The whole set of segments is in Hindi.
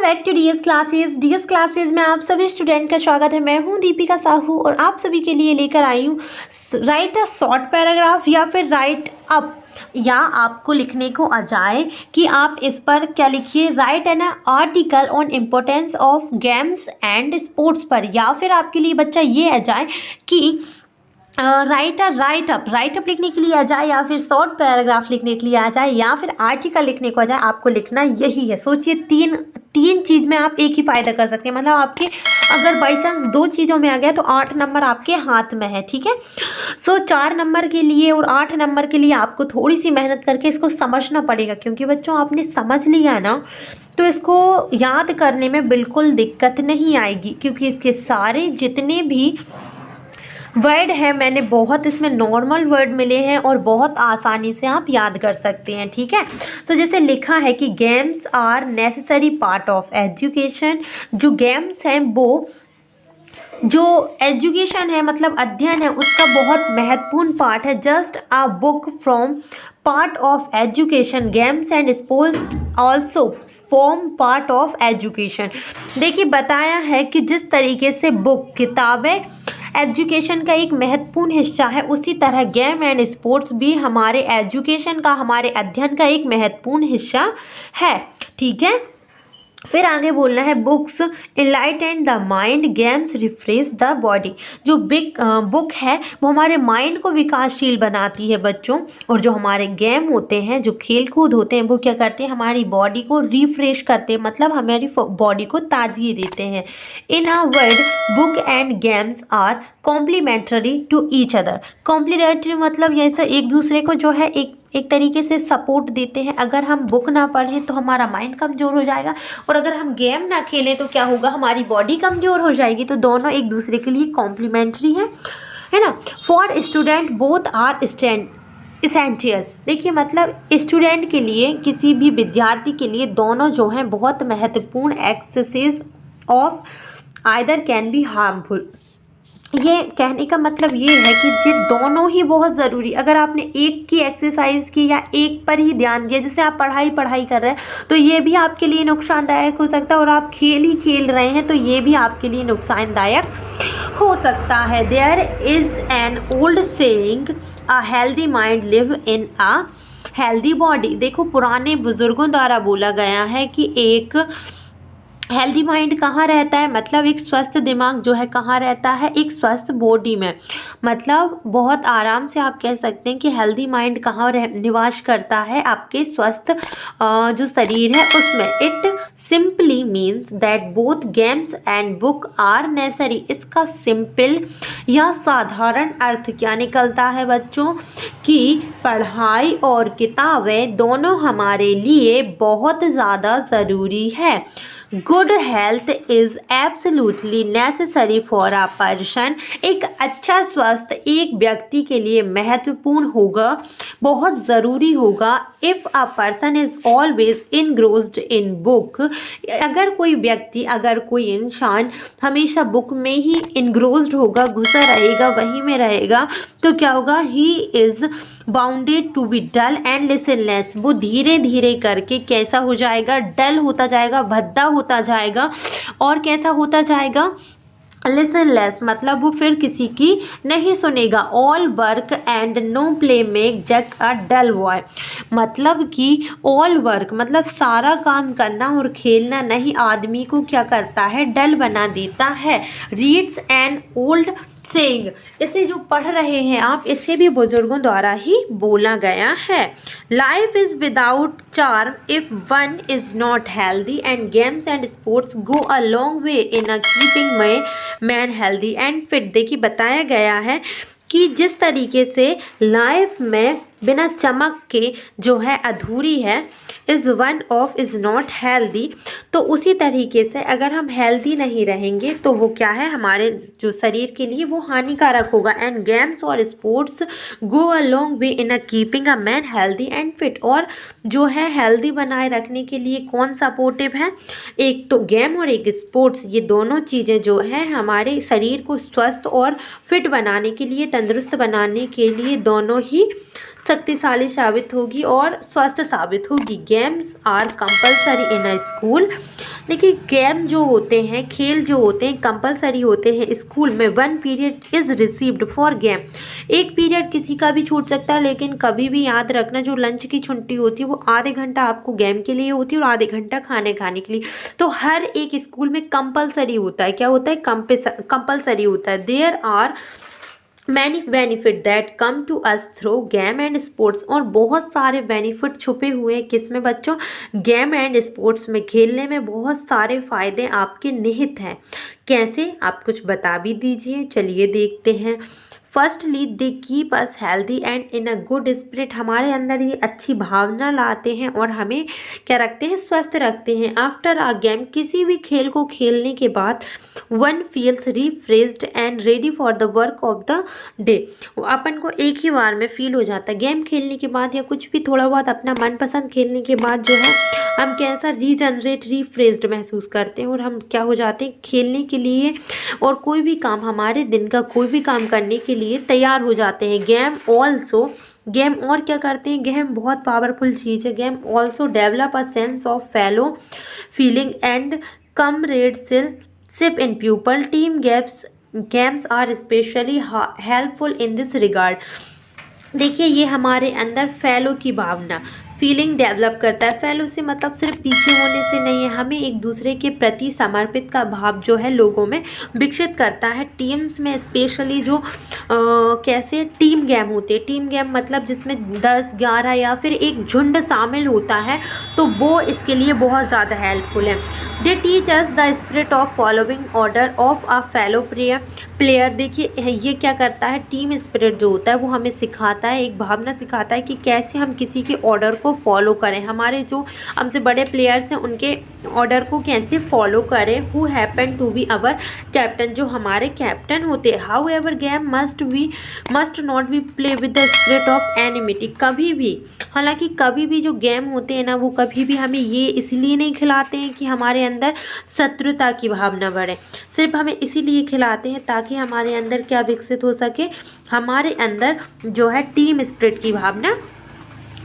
बैक टू डीएस क्लासेस में आप सभी स्टूडेंट का स्वागत है। मैं हूं दीपिका साहू और आप सभी के लिए लेकर आई हूं राइट अ शॉर्ट पैराग्राफ या फिर राइट अप, या आपको लिखने को आ जाए कि आप इस पर क्या लिखिए, right an article on importance of games and sports पर, या फिर आपके लिए बच्चा ये आ जाए कि राइट अप लिखने के लिए आ जाए, या फिर शॉर्ट पैराग्राफ लिखने के लिए आ जाए, या फिर आर्टिकल लिखने को आ जाए। आपको लिखना यही है। सोचिए तीन चीज़ में आप एक ही फ़ायदा कर सकते हैं। मतलब आपके अगर बाई चांस 2 चीज़ों में आ गया तो 8 नंबर आपके हाथ में है, ठीक है। सो 4 नंबर के लिए और 8 नंबर के लिए आपको थोड़ी सी मेहनत करके इसको समझना पड़ेगा, क्योंकि बच्चों आपने समझ लिया ना तो इसको याद करने में बिल्कुल दिक्कत नहीं आएगी, क्योंकि इसके सारे जितने भी वर्ड है मैंने बहुत इसमें नॉर्मल वर्ड मिले हैं और बहुत आसानी से आप याद कर सकते हैं, ठीक है। तो जैसे लिखा है कि games are necessary part of education. जो गेम्स हैं वो जो एजुकेशन है मतलब अध्ययन है उसका बहुत महत्वपूर्ण पार्ट है। Just a book from part of education, games and sports also form part of education. देखिए बताया है कि जिस तरीके से बुक किताबें एजुकेशन का एक महत्वपूर्ण हिस्सा है, उसी तरह गेम एंड स्पोर्ट्स भी हमारे एजुकेशन का, हमारे अध्ययन का एक महत्वपूर्ण हिस्सा है, ठीक है। फिर आगे बोलना है books enlighten the mind, games refresh the body. जो बुक है वो हमारे माइंड को विकासशील बनाती है बच्चों, और जो हमारे गेम होते हैं, जो खेल कूद होते हैं, वो क्या करते हैं, हमारी बॉडी को रिफ्रेश करते हैं, मतलब हमारी बॉडी को ताजगी देते हैं। In a word book and games are complementary to each other. Complementary मतलब जैसे एक दूसरे को जो है एक तरीके से सपोर्ट देते हैं। अगर हम बुक ना पढ़ें तो हमारा माइंड कमज़ोर हो जाएगा, और अगर हम गेम ना खेलें तो क्या होगा, हमारी बॉडी कमज़ोर हो जाएगी। तो दोनों एक दूसरे के लिए कॉम्प्लीमेंट्री है ना। For student both are essential. देखिए मतलब स्टूडेंट के लिए, किसी भी विद्यार्थी के लिए दोनों जो हैं बहुत महत्वपूर्ण। Excess of either can be harmful. ये कहने का मतलब ये है कि ये दोनों ही बहुत ज़रूरी। अगर आपने एक की एक्सरसाइज की या एक पर ही ध्यान दिया, जैसे आप पढ़ाई कर रहे हैं तो ये भी आपके लिए नुकसानदायक हो सकता है, और आप खेल रहे हैं तो ये भी आपके लिए नुकसानदायक हो सकता है। There is an old saying a healthy mind live in a healthy body. देखो पुराने बुजुर्गों द्वारा बोला गया है कि एक हेल्दी माइंड कहाँ रहता है, मतलब एक स्वस्थ दिमाग जो है कहाँ रहता है, एक स्वस्थ बॉडी में। मतलब बहुत आराम से आप कह सकते हैं कि हेल्दी माइंड कहाँ निवास करता है, आपके स्वस्थ जो शरीर है उसमें। It simply means that both games and book are necessary. इसका सिंपल या साधारण अर्थ क्या निकलता है बच्चों, कि पढ़ाई और किताबें दोनों हमारे लिए बहुत ज़्यादा ज़रूरी है। Good health is absolutely necessary for a person. एक अच्छा स्वास्थ्य एक व्यक्ति के लिए महत्वपूर्ण होगा, बहुत ज़रूरी होगा। If a person is always इनग्रोस्ड in book. अगर कोई व्यक्ति, अगर कोई इंसान हमेशा बुक में ही इनग्रोस्ड होगा, घुसा रहेगा, वहीं में रहेगा, तो क्या होगा, he is bounded to be dull and listless. वो धीरे धीरे करके कैसा हो जाएगा, डल होता जाएगा, भद्दा होता जाएगा, और कैसा होता जाएगा, लिसनलेस। मतलब वो फिर किसी की नहीं सुनेगा। All work and no play make Jack a dull boy. मतलब कि ऑल वर्क मतलब सारा काम करना और खेलना नहीं आदमी को क्या करता है, डल बना देता है। Reads N old saying. इसे जो पढ़ रहे हैं आप, इसे भी बुजुर्गों द्वारा ही बोला गया है। Life is without charm if one is not healthy, and games and sports go a long way in a keeping my man healthy and fit. देखिए बताया गया है कि जिस तरीके से लाइफ में बिना चमक के जो है अधूरी है, is one of is not healthy, तो उसी तरीके से अगर हम हेल्दी नहीं रहेंगे तो वो क्या है, हमारे जो शरीर के लिए वो हानिकारक होगा। एंड गेम्स और sports go a long way in a keeping a man healthy and fit. और जो है हेल्दी बनाए रखने के लिए कौन सपोर्टिव है, एक तो गेम और एक स्पोर्ट्स। ये दोनों चीज़ें जो है हमारे शरीर को स्वस्थ और फिट बनाने के लिए, तंदुरुस्त बनाने के लिए दोनों ही शक्तिशाली साबित होगी और स्वस्थ साबित होगी। Games are compulsory in a school. देखिए गेम जो होते हैं, खेल जो होते हैं कंपलसरी होते हैं स्कूल में। 1 period is received for game. एक पीरियड किसी का भी छूट सकता है, लेकिन कभी भी याद रखना जो लंच की छुट्टी होती है वो आधे घंटा आपको गेम के लिए होती है और आधे घंटा खाने के लिए। तो हर एक स्कूल में कंपलसरी होता है। क्या होता है? कंपलसरी होता है। There are many benefit that come to us through game and sports. और बहुत सारे बेनिफिट छुपे हुए हैं किसमें बच्चों? गेम एंड स्पोर्ट्स में। खेलने में बहुत सारे फायदे आपके निहित हैं। कैसे? आप कुछ बता भी दीजिए। चलिए देखते हैं। Firstly they keep us healthy and in a good spirit. हमारे अंदर ये अच्छी भावना लाते हैं और हमें क्या रखते हैं? स्वस्थ रखते हैं। आफ्टर अ गेम, किसी भी खेल को खेलने के बाद one feels refreshed and ready for the work of the day. अपन को एक ही बार में फील हो जाता है गेम खेलने के बाद या कुछ भी थोड़ा बहुत अपना मनपसंद खेलने के बाद जो है हम कैसा रीजनरेट रिफ्रेश्ड महसूस करते हैं और हम क्या हो जाते हैं खेलने के लिए और कोई भी काम, हमारे दिन का कोई भी काम करने के लिए तैयार हो जाते हैं। गेम और क्या करते हैं? गेम बहुत पावरफुल चीज़ है। Game also develop a sense of fellow feeling and comradeship in pupil. Team games are especially helpful in this regard. देखिए ये हमारे अंदर फेलो की भावना, फीलिंग डेवलप करता है। फेलो से मतलब सिर्फ पीछे होने से नहीं है, हमें एक दूसरे के प्रति समर्पित का भाव जो है लोगों में विकसित करता है। टीम्स में स्पेशली जो कैसे टीम गेम होते हैं, टीम गेम मतलब जिसमें 10, 11 या फिर एक झुंड शामिल होता है, तो वो इसके लिए बहुत ज़्यादा हेल्पफुल है। They teach us the spirit of following order of a fellow player. देखिए ये क्या करता है? टीम स्पिरिट जो होता है वो हमें सिखाता है, एक भावना सिखाता है कि कैसे हम किसी के ऑर्डर को फॉलो करें। हमारे जो हमसे बड़े प्लेयर्स हैं उनके ऑर्डर को कैसे फॉलो करें। Who happen to be our captain, जो हमारे कैप्टन होते हैं। However game must not be play with the spirit of enmity. कभी भी, हालांकि कभी भी जो गेम होते हैं ना वो कभी भी हमें ये इसलिए नहीं खिलाते हैं कि हमारे अंदर शत्रुता की भावना बढ़े। सिर्फ हमें इसीलिए खिलाते हैं ताकि हमारे अंदर क्या विकसित हो सके? हमारे अंदर जो है टीम स्पिरिट की भावना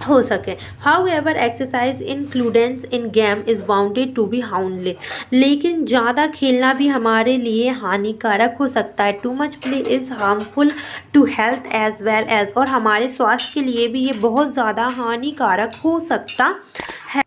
हो सके। However exercise inclusions in game is bounded to be harmless. लेकिन ज़्यादा खेलना भी हमारे लिए हानिकारक हो सकता है। Too much play is harmful to health as well as. और हमारे स्वास्थ्य के लिए भी ये बहुत ज़्यादा हानिकारक हो सकता है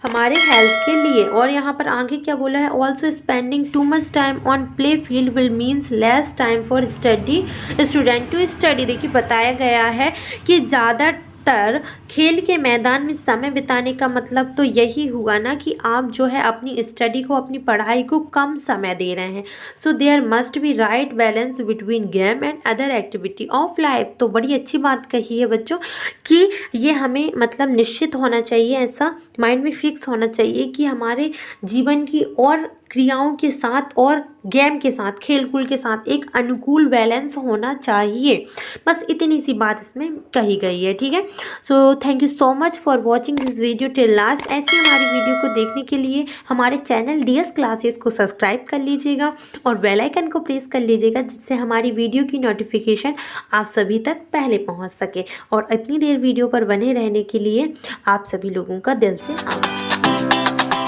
हमारे हेल्थ के लिए। और यहाँ पर आगे क्या बोला है? Also spending too much time on play field will means less time for student to study. देखिए बताया गया है कि ज़्यादातर खेल के मैदान में समय बिताने का मतलब तो यही हुआ ना कि आप जो है अपनी स्टडी को, अपनी पढ़ाई को कम समय दे रहे हैं। So there must be right balance between game and other activity of life. तो बड़ी अच्छी बात कही है बच्चों कि ये हमें मतलब निश्चित होना चाहिए, ऐसा माइंड में फिक्स होना चाहिए कि हमारे जीवन की और क्रियाओं के साथ और गेम के साथ, खेल कूद के साथ एक अनुकूल बैलेंस होना चाहिए। बस इतनी सी बात इसमें कही गई है। ठीक है, so thank you so much for watching this video till last. ऐसी हमारी वीडियो को देखने के लिए हमारे चैनल DS क्लासेस को सब्सक्राइब कर लीजिएगा और बेल आइकन को प्रेस कर लीजिएगा, जिससे हमारी वीडियो की नोटिफिकेशन आप सभी तक पहले पहुँच सके। और इतनी देर वीडियो पर बने रहने के लिए आप सभी लोगों का दिल से आभार।